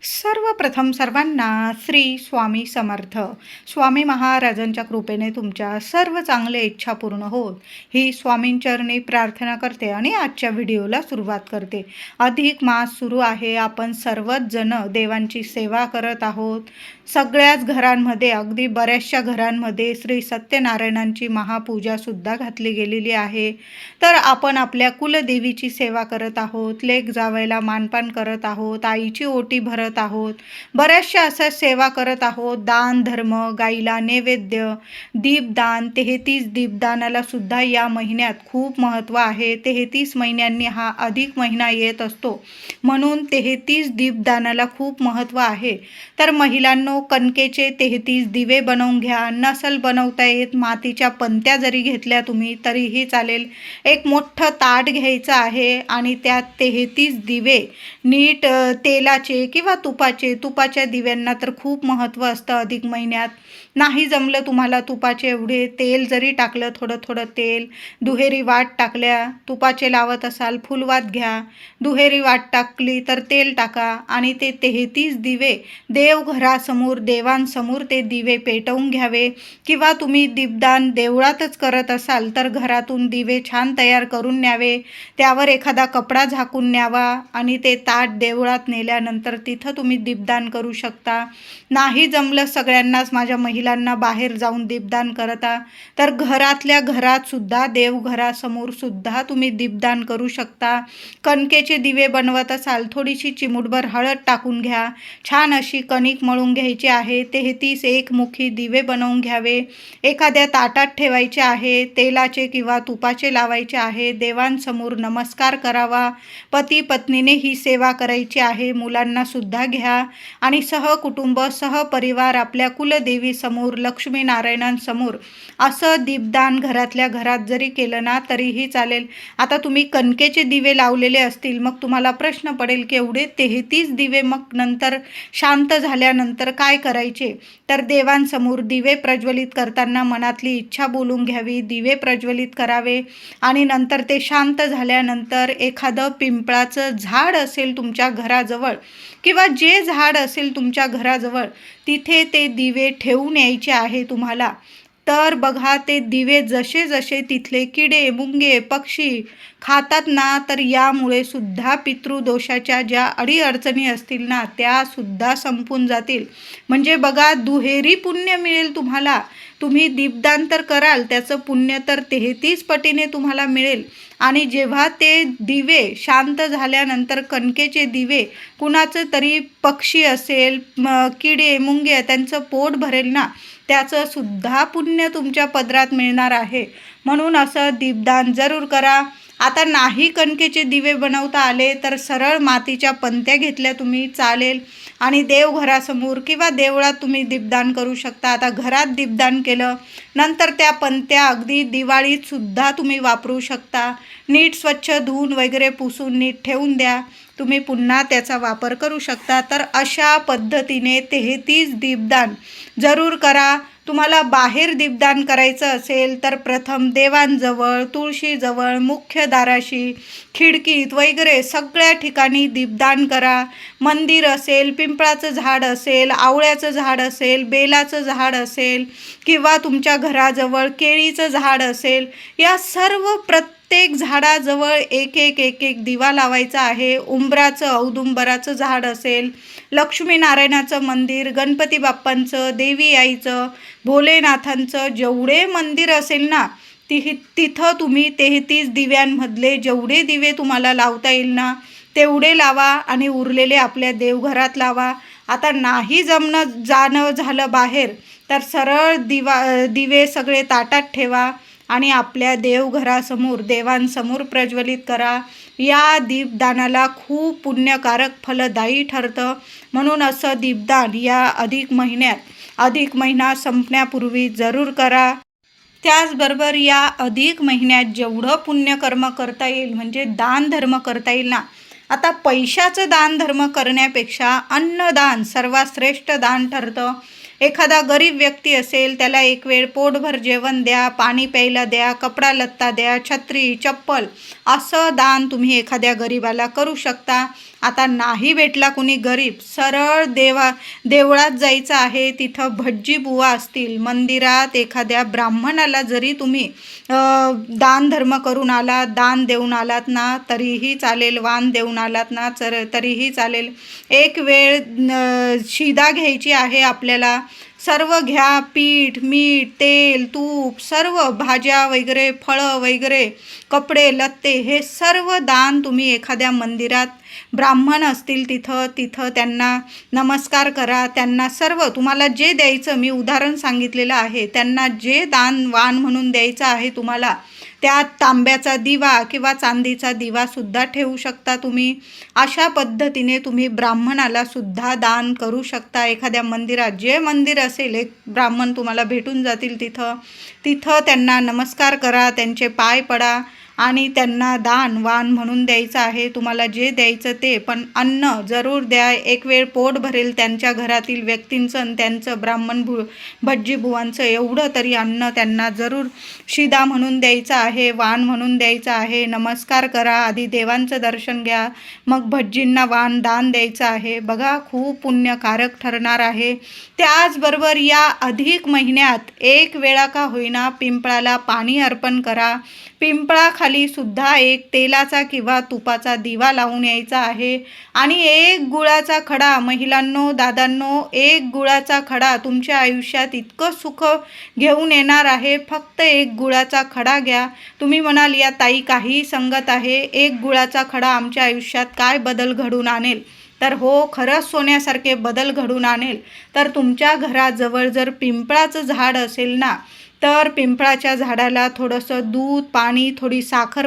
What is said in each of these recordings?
सर्वप्रथम सर्वांना श्री स्वामी समर्थ. स्वामी महाराजांच्या कृपेने तुमच्या सर्व चांगल्या इच्छा पूर्ण होत ही स्वामींचरणी प्रार्थना करते आणि आजच्या व्हिडिओला सुरुवात करते. अधिक मास सुरू आहे. आपण सर्वच जण देवांची सेवा करत आहोत. सगळ्याच घरांमध्ये, अगदी बऱ्याचशा घरांमध्ये श्री सत्यनारायणांची महापूजा सुद्धा घातली गेलेली आहे. तर आपण आपल्या कुलदेवीची सेवा करत आहोत, लेक जावयाला मानपान करत आहोत, आईची ओटी भरत आहोत, बऱ्याचशा अशा सेवा करत आहोत. दान धर्म, गाईला नैवेद्य, दीपदान, 33 दीपदानाला सुद्धा या महिन्यात खूप महत्त्व आहे. 33 महिन्यांनी हा अधिक महिना येत असतो, म्हणून 33 दीपदानाला खूप महत्त्व आहे. तर महिलांनो, कणकेचे 33 दिवे बनवून घ्या. नसल बनवता येत, मातीच्या पंत्या जरी घेतल्या तुम्ही तरीही चालेल. एक मोठं ताट घ्यायचं आहे आणि त्यात 33 दिवे नीट तेलाचे किंवा तुपाच्या दिव्यांना तर खूप महत्त्व असतं अधिक महिन्यात. नाही जमलं तुम्हाला तुपाचे एवढे, तेल जरी टाकलं, थोडं तेल, दुहेरी वाट टाकल्या, तुपाचे लावत असाल फुलवात घ्या, दुहेरी वाट टाकली तर तेल टाका आणि ते 33 दिवे देवघरासमोर, देवांसमोर ते दिवे पेटवून घ्यावे. किंवा तुम्ही दीपदान देवळातच करत असाल तर घरातून दिवे छान तयार करून न्यावे, त्यावर एखादा कपडा झाकून न्यावा आणि ते ताट देवळात नेल्यानंतर तिथं तुम्ही दीपदान करू शकता. नाही जमलं सगळ्यांनाच, माझ्या महिलांना बाहेर जाऊन दीपदान करता, तर घरातल्या घरात सुद्धा, देवघरासमोर सुद्धा तुम्ही दीपदान करू शकता. कणकेचे दिवे बनवत असाल, थोडीशी चिमूटभर हळद टाकून घ्या. छान अशी कणिक मळून घ्यायची आहे. 33 एकमुखी दिवे बनवून घ्यावे. एखाद्या ताटात ठेवायचे आहे. तेलाचे किंवा तुपाचे लावायचे आहे. देवांसमोर नमस्कार करावा. पती पत्नीने ही सेवा करायची आहे. मुलांना सुद्धा घ्या आणि सहकुटुंब, सहपरिवार आपल्या कुलदेवी समोर, लक्ष्मीनारायणांसमोर असं दीपदान घरातल्या घरात जरी केलं ना तरीही चालेल. आता तुम्ही कणकेचे दिवे लावलेले असतील, मग तुम्हाला प्रश्न पडेल की एवढे 33 दिवे मग नंतर शांत झाल्यानंतर काय करायचे? तर देवांसमोर दिवे प्रज्वलित करताना मनातली इच्छा बोलून घ्यावी, दिवे प्रज्वलित करावे आणि नंतर ते शांत झाल्यानंतर एखादं पिंपळाचं झाड असेल तुमच्या घराजवळ किंवा जे झाड असेल तुमच्या घराजवळ, तिथे ते दिवे ठेवून यायचे आहे तुम्हाला. तर बघा, ते दिवे जसे जसे तिथले किडे, मुंगे, पक्षी खातात ना, तर यामुळे सुद्धा पितृदोषाच्या ज्या अडीअडचणी असतील ना त्या सुद्धा संपून जातील. म्हणजे बघा, दुहेरी पुण्य मिळेल तुम्हाला. तुम्ही दीपदान तर कराल, त्याचं पुण्य तर 33 पटीने तुम्हाला मिळेल. आणि जेव्हा ते दिवे शांत झाल्यानंतर, कणकेचे दिवे, कुणाचं तरी पक्षी असेल, किडे मुंगे, त्यांचं पोट भरेल ना, त्याचं सुद्धा पुण्य तुमच्या पदरात मिळणार आहे. म्हणून असं दीपदान जरूर करा. आता नाही कणकेचे दिवे बनवता आले तर सरळ मातीच्या पंत्या घेतल्या तुम्ही चालेल आणि देवघरासमोर किंवा देवळात तुम्ही दीपदान करू शकता. आता घरात दीपदान केलं, नंतर त्या पंत्या अगदी दिवाळीत सुद्धा तुम्ही वापरू शकता. नीट स्वच्छ धुवून वगैरे पुसून नीट ठेवून द्या, तुम्ही पुन्हा त्याचा वापर करू शकता. तर अशा पद्धतीने 33 दीपदान जरूर करा. तुम्हाला बाहेर दीपदान करायचं असेल तर प्रथम देवांजवळ, तुळशीजवळ, मुख्य दाराशी, खिडकीत वगैरे सगळ्या ठिकाणी दीपदान करा. मंदिर असेल, पिंपळाचं झाड असेल, आवळ्याचं झाड असेल, बेलाचं झाड असेल किंवा तुमच्या घराजवळ केळीचं झाड असेल, या सर्व प्रत्येक झाडाजवळ एक एक दिवा लावायचा आहे. उंबराचं, औदुंबराचं झाड असेल, लक्ष्मीनारायणाचं मंदिर, गणपती बाप्पांचं, देवी आईचं, भोलेनाथांचं जेवढे मंदिर असेल ना, तिथं तुम्ही 33 दिव्यांमधले जेवढे दिवे तुम्हाला लावता येईल ना तेवढे लावा आणि उरलेले आपल्या देवघरात लावा. आता नाही जाणं झालं बाहेर तर सरळ दिवे सगळे ताटात ठेवा आणि आपल्या देवघरासमोर, देवांसमोर प्रज्वलित करा. या दीपदानाला खूप पुण्यकारक, फलदायी ठरतं. म्हणून असं दीपदान या अधिक महिन्यात, अधिक महिना संपण्यापूर्वी जरूर करा. त्याचबरोबर या अधिक महिन्यात जेवढं पुण्यकर्म करता येईल, म्हणजे दान धर्म करता येईल ना, आता पैशाचं दान धर्म करण्यापेक्षा अन्नदान सर्वात श्रेष्ठ दान ठरतं. एखादा गरीब व्यक्ती असेल, त्याला एक वेळ पोटभर जेवण द्या, पाणी प्यायला द्या, कपडा लत्ता द्या, छत्री, चप्पल, असं दान तुम्ही एखाद्या गरीबाला करू शकता. आता नाही भेटला कुणी गरीब, सरळ देवळात जायचं आहे. तिथं भटजी बुवा असतील, मंदिरात एखाद्या ब्राह्मणाला जरी तुम्ही दान धर्म करून आलात, दान देऊन आलात ना तरीही चालेल, वाण देऊन आलात ना तरीही चालेल. एक वेळ शिदा घ्यायची आहे आपल्याला. सर्व घ्या, पीठ, मीठ, तेल, तूप, सर्व भाज्या वगैरे, फळं वगैरे, कपडे लत्ते, हे सर्व दान तुम्ही एखाद्या मंदिरात, ब्राह्मण असतील तिथं त्यांना नमस्कार करा. त्यांना सर्व तुम्हाला जे द्यायचं, मी उदाहरण सांगितलेलं आहे, त्यांना जे दान वाण म्हणून द्यायचं आहे तुम्हाला, त्यात तांब्याचा दिवा किंवा चांदीचा दिवासुद्धा ठेवू शकता तुम्ही. अशा पद्धतीने तुम्ही ब्राह्मणाला सुद्धा दान करू शकता. एखाद्या मंदिरात, जे मंदिर असेल, एक ब्राह्मण तुम्हाला भेटून जातील तिथं त्यांना नमस्कार करा, त्यांचे पाय पडा आणि त्यांना दान वाण म्हणून द्यायचं आहे. तुम्हाला जे द्यायचं ते, पण अन्न जरूर द्या. एक वेळ पोट भरेल त्यांच्या घरातील व्यक्तींचं आणि त्यांचं ब्राह्मण भटजी बुवांचं एवढं तरी अन्न त्यांना जरूर शिदा म्हणून द्यायचं आहे, वाण म्हणून द्यायचं आहे. नमस्कार करा, आधी देवांचं दर्शन घ्या, मग भटजींना वाण दान द्यायचं आहे. बघा, खूप पुण्यकारक ठरणार आहे. त्याचबरोबर या अधिक महिन्यात एक वेळा का होईना पिंपळाला पाणी अर्पण करा. पिंपळाखाली सुद्धा एक तेलाचा किंवा तुपाचा दिवा लावून यायचा आहे. आणि एक गुळाचा खडा, महिलांनो, दादांनो, एक गुळाचा खडा तुमच्या आयुष्यात इतकं सुख घेऊन येणार आहे. फक्त एक गुळाचा खडा घ्या. तुम्ही म्हणाल, या ताई काहीही सांगत आहे, एक गुळाचा खडा आमच्या आयुष्यात काय बदल घडून आणेल? तर हो, खरंच सोन्यासारखे बदल घडून आणेल. तर तुमच्या घराजवळ जर पिंपळाचं झाड असेल ना, तर पिंपळाच्या झाडाला थोडंसं दूध, पाणी, थोडी साखर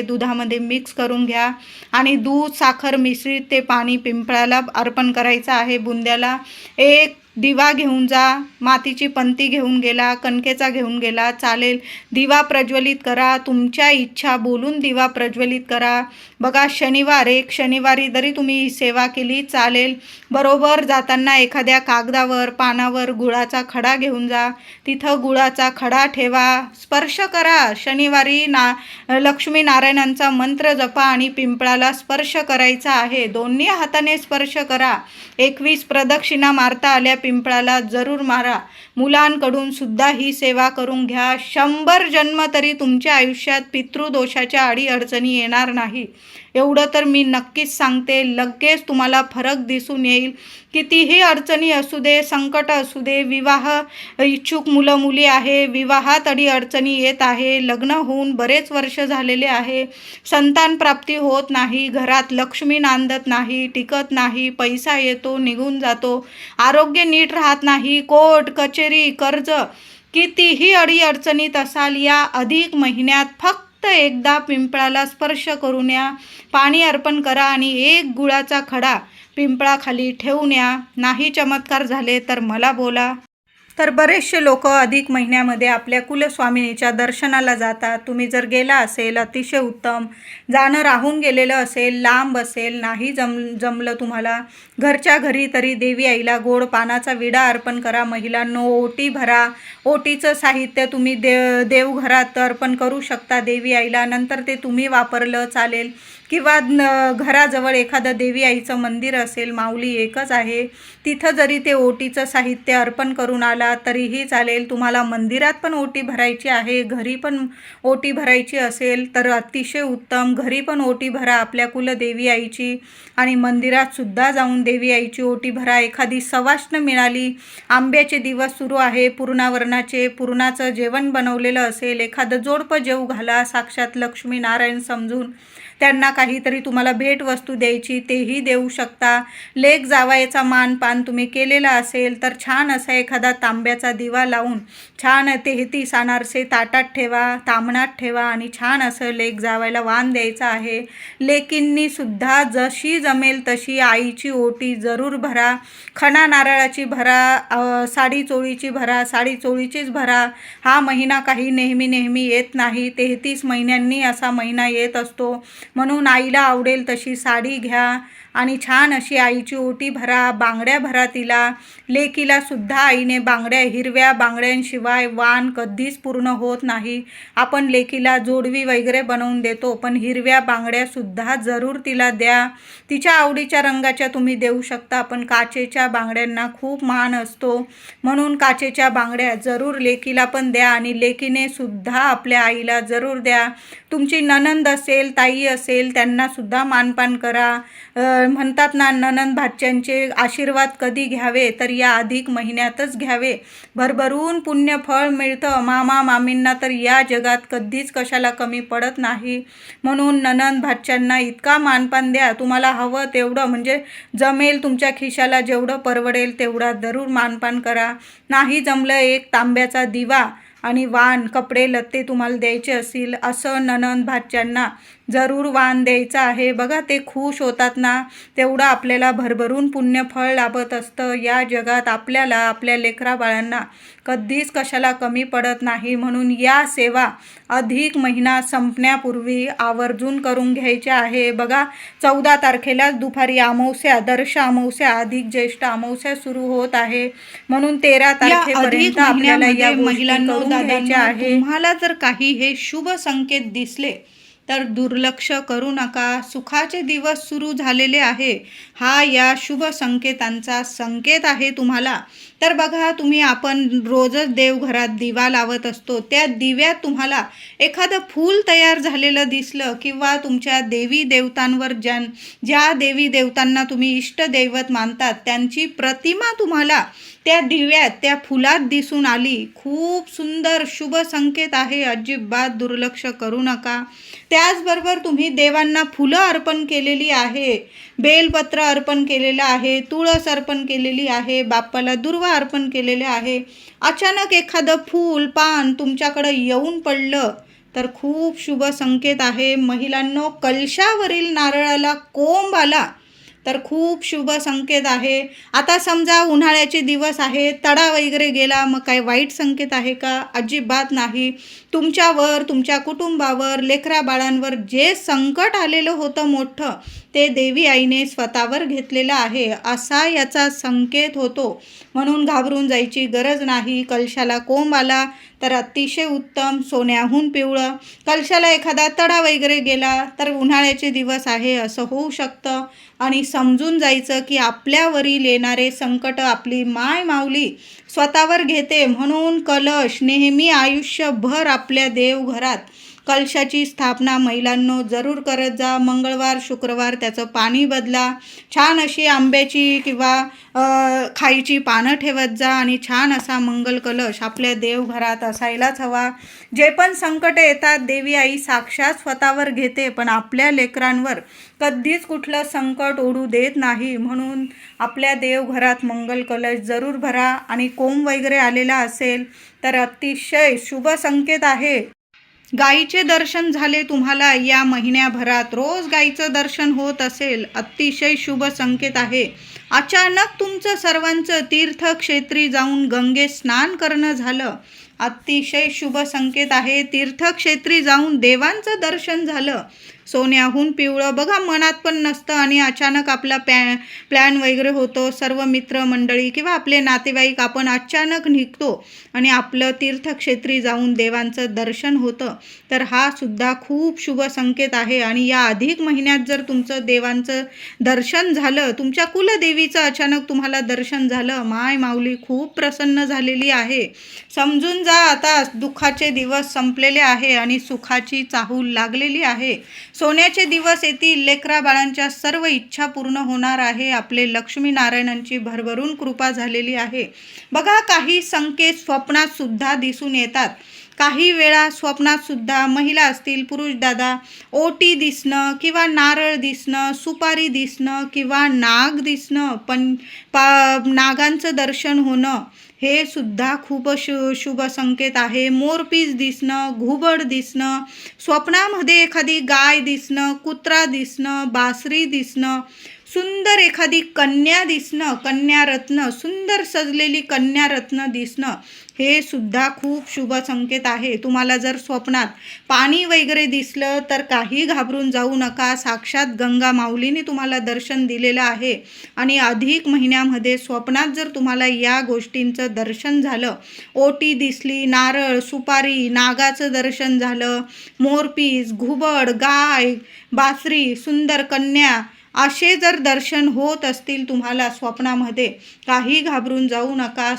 दुधामध्ये मिक्स करून घ्या आणि दूध, साखर मिश्रित ते पाणी पिंपळाला अर्पण करायचं आहे. बुंद्याला एक दिवा घेऊन जा, मातीची पंती घेऊन गेला, कणकेचा घेऊन गेला चालेल. दिवा प्रज्वलित करा, तुमच्या इच्छा बोलून दिवा प्रज्वलित करा. बघा, एक शनिवारी जरी तुम्ही सेवा केली चालेल. बरोबर जाताना एखाद्या कागदावर, पानावर गुळाचा खडा घेऊन जा. तिथं गुळाचा खडा ठेवा, स्पर्श करा. शनिवारी लक्ष्मी नारायणांचा मंत्र जपा आणि पिंपळाला स्पर्श करायचा आहे. दोन्ही हाताने स्पर्श करा. 21 प्रदक्षिणा मारता आल्या पिंपळाला जरूर मारा. मुलांकडून सुद्धा ही सेवा करून घ्या. 100 जन्म तरी तुमच्या आयुष्यात पितृदोषाच्या अडीअडचणी येणार नाही. एवढं तर मी नक्कीच सांगते. लगेच तुम्हाला फरक दिसून येईल. कितीही अडचणी असू दे, संकट असू दे, विवाह इच्छुक मुलं मुली आहे, विवाहात अडचणी येत आहे, लग्न होऊन बरेच वर्ष झालेले आहे, संतान प्राप्ती होत नाही, घरात लक्ष्मी नांदत नाही, टिकत नाही, पैसा येतो निघून जातो, आरोग्य नीट राहत नाही, कोर्ट कचेरी, कर्ज, कितीही अडीअडचणीत असाल, या अधिक महिन्यात फक्त एकदा पिंपळाला स्पर्श करून या, पाणी अर्पण करा आणि एक गुळाचा खडा पिंपळाखाली ठेवून या. नाही चमत्कार झाले तर मला बोला. तर बरेचसे लोक अधिक महिन्यामध्ये आपल्या कुलस्वामिनीच्या दर्शनाला जातात. तुम्ही जर गेला असेल, अतिशय उत्तम. जाणं राहून गेलेलं असेल, लांब असेल, नाही जमलं तुम्हाला, घरच्या घरी तरी देवी आईला गोड पानाचा विडा अर्पण करा. महिलांनो, ओटी भरा. ओटीचं साहित्य तुम्ही देवघरात अर्पण करू शकता देवी आईला. नंतर ते तुम्ही वापरलं चालेल, किंवा घराजवळ एखादं देवी आईचं मंदिर असेल, माऊली एकच आहे, तिथं जरी ते ओटीचं साहित्य अर्पण करून आला तरीही चालेल. तुम्हाला मंदिरात पण ओटी भरायची आहे, घरी पण ओटी भरायची असेल तर अतिशय उत्तम. घरी पण ओटी भरा आपल्या कुलदेवी आईची आणि मंदिरात सुद्धा जाऊन देवी आईची ओटी भरा. एखादी सवाष्ण मिळाली, आंब्याचे दिवस सुरू आहे, पुरणाचं जेवण बनवलेलं असेल, एखादं जोडपं जेवू घाला, साक्षात लक्ष्मी नारायण समजून. त्यांना काहीतरी तुम्हाला भेटवस्तू द्यायची, तेही देऊ शकता. लेक जावयाचा मानपान तुम्ही केलेला असेल तर छान असा एखादा तांब्याचा दिवा लावून छान 33 अनारसे ताटात ठेवा, तामणात ठेवा आणि छान असं लेक जावायला वाण द्यायचं आहे. लेकींनी सुद्धा जशी जमेल तशी आईची ओटी जरूर भरा. खणा नारळाची भरा, साडी चोळीची भरा, साडी चोळीचीच भरा. हा महिना काही नेहमी येत नाही, 33 महिन्यांनी असा महिना येत असतो. म्हणून आईला आवडेल तशी साडी घ्या आणि छान अशी आईची ओटी भरा, बांगड्या भरा तिला. लेकीला सुद्धा आईने बांगड्या, हिरव्या बांगड्यांशिवाय वाण कधीच पूर्ण होत नाही. आपण लेकीला जोडवी वगैरे बनवून देतो, पण हिरव्या बांगड्या सुद्धा जरूर तिला द्या. तिच्या आवडीच्या रंगाच्या तुम्ही देऊ शकता, पण काचेच्या बांगड्यांना खूप मान असतो, म्हणून काचेच्या बांगड्या जरूर लेकीला पण द्या. आणि लेकीने सुद्धा आपल्या आईला जरूर द्या. तुमची नणंद असेल, ताई असेल, त्यांना सुद्धा मानपान करा. म्हणतात ना, नणंद भाच्यांचे आशीर्वाद कधी घ्यावे, तर या अधिक महिन्यातच घ्यावे. भरभरून पुण्यफळ मिळतं. मामा मामींना तर या जगात कधीच कशाला कमी पडत नाही. म्हणून नणंद भाच्यांना इतका मानपान द्या, तुम्हाला हवं तेवढं, म्हणजे जमेल तुमच्या खिशाला जेवढं परवडेल तेवढा जरूर मानपान करा. नाही जमलं एक तांब्याचा दिवा आणि वाण, कपडे लत्ते तुम्हाला द्यायचे असतील, असं नणंद भाच्यांना जरूर वाण द्यायचं आहे. बघा ते खुश होतात ना, तेवढं आपल्याला भरभरून पुण्यफळ लाभत असतं. या जगात आपल्याला, आपल्या लेकराबाळांना कधीच कशाला कमी पडत नाही. म्हणून या सेवा अधिक महिना संपण्यापूर्वी आवर्जून करून घ्यायच्या आहे. बघा 14 तारखेला दुपारी अमावस्या, दर्श अमावस्या, अधिक ज्येष्ठ अमावस्या सुरू होत आहे. म्हणून 13 तारखेपर्यंत आपल्याला या महिलांना घ्यायच्या आहे. तुम्हाला जर काही हे शुभ संकेत दिसले तर दुर्लक्ष करू नका. सुखाचे दिवस सुरू झालेले आहे, हा या शुभ संकेतांचा संकेत आहे तुम्हाला. तर बघा, आपण रोजच देवघरात दिवा लावत असतो. त्या दिव्यात तुम्हाला एखादं फूल तयार झालेलं दिसलं, किंवा तुमच्या देवी देवतांवर ज्या देवी देवतांना तुम्ही इष्टदैवत मानतात त्यांची प्रतिमा तुम्हाला त्या दिव्यात, त्या फुलात दिसून आली, खूप सुंदर शुभ संकेत आहे. अजिबात दुर्लक्ष करू नका. त्याचबरोबर तुम्ही देवांना फुलं अर्पण केलेली आहे, बेलपत्र अर्पण केलेलं आहे, तुळस अर्पण केलेली आहे, बाप्पाला दुर्वा अर्पण केलेले आहे. अचानक एखादं फूल, पान तुमच्याकडं येऊन पडलं तर खूप शुभ संकेत आहे. महिलांनो, कलशावरील नारळाला कोंब आला तर खूप शुभ संकेत आहे. आता समजा उन्हाळ्याचे दिवस आहे, तडा वगैरे गेला, मग काय वाईट संकेत आहे का? अजिबात नाही. तुमच्यावर, तुमच्या कुटुंबावर, लेकरा बाळांवर जे संकट आलेलं होतं मोठं, ते देवी आईने स्वतःवर घेतलेलं आहे, असा याचा संकेत होतो. म्हणून घाबरून जायची गरज नाही. कलशाला कोंब आला तर अतिशय उत्तम, सोन्याहून पिवळं. कलशाला एखादा तडा वगैरे गेला तर उन्हाळ्याचे दिवस आहे असं होऊ शकतं. आणि समजून जायचं की आपल्यावरील येणारे संकट आपली माय माऊली स्वतःवर घेते. म्हणून कलश नेहमी आयुष्यभर आपल्या देवघरात कलशाची स्थापना महिलांनो जरूर करत जा. मंगळवार, शुक्रवार त्याचं पाणी बदला. छान अशी आंब्याची किंवा खाईची पानं ठेवत जा. आणि छान असा मंगल कलश आपल्या देवघरात असायलाच हवा. जे पण संकट येतात देवी आई साक्षात स्वतःवर घेते, पण आपल्या लेकरांवर कधीच कुठलं संकट ओढू देत नाही. म्हणून आपल्या देवघरात मंगल कलश जरूर भरा. आणि कोंब वगैरे आलेला असेल तर अतिशय शुभ संकेत आहे. गाईचे दर्शन झाले तुम्हाला या महिन्याभरात, रोज गाईचं दर्शन होत असेल, अतिशय शुभ संकेत आहे. अचानक तुमचं सर्वांचं तीर्थक्षेत्री जाऊन गंगेत स्नान करणं झालं, अतिशय शुभ संकेत आहे. तीर्थक्षेत्री जाऊन देवांचं दर्शन झालं, सोन्याहून पिवळं. बघा, मनात पण नसतं आणि अचानक आपला प्लॅन वगैरे होतो. सर्व मित्रमंडळी किंवा आपले नातेवाईक आपण अचानक निघतो आणि आपलं तीर्थक्षेत्री जाऊन देवांचं दर्शन होतं, तर हा सुद्धा खूप शुभ संकेत आहे. आणि या अधिक महिन्यात जर तुमचं देवांचं दर्शन झालं, तुमच्या कुलदेवीचं अचानक तुम्हाला दर्शन झालं, माय माऊली खूप प्रसन्न झालेली आहे. समजून जा आता दुःखाचे दिवस संपलेले आहे आणि सुखाची चाहूल लागलेली आहे. सोन्याचे दिवस येतील. लेकरा बाळांच्या सर्व इच्छा पूर्ण होणार आहे. आपले लक्ष्मीनारायणांची भरभरून कृपा झालेली आहे. बघा, काही संकेत स्वप्नात सुद्धा दिसून येतात. काही वेळा स्वप्नात सुद्धा महिला असतील, पुरुष दादा, ओटी दिसणं किंवा नारळ दिसणं, सुपारी दिसणं किंवा नाग दिसणं, नागांचं दर्शन होणं, हे सुद्धा खूप शुभ संकेत आहे. मोरपीस दिसणं, घुबड दिसणं, स्वप्नामध्ये एखादी गाय दिसणं, कुत्रा दिसणं, बासरी दिसणं, सुंदर एखादी कन्या दिसणं, कन्यारत्न, सुंदर सजलेली कन्यारत्न दिसणं, हे सुद्धा खूप शुभ संकेत आहे. तुम्हाला जर स्वप्नात पाणी वगैरे दिसलं तर काही घाबरून जाऊ नका. साक्षात गंगा माऊलीने तुम्हाला दर्शन दिलेलं आहे आणि अधिक महिन्यामध्ये स्वप्नात जर तुम्हाला या गोष्टींचं दर्शन झालं, ओटी दिसली, नारळ, सुपारी, नागाचं दर्शन झालं, मोरपीस, घुबड, गाय, बासरी, सुंदर कन्या, असे जर दर्शन होत असतील तुम्हाला स्वप्नामध्ये, काही घाबरून जाऊ नका.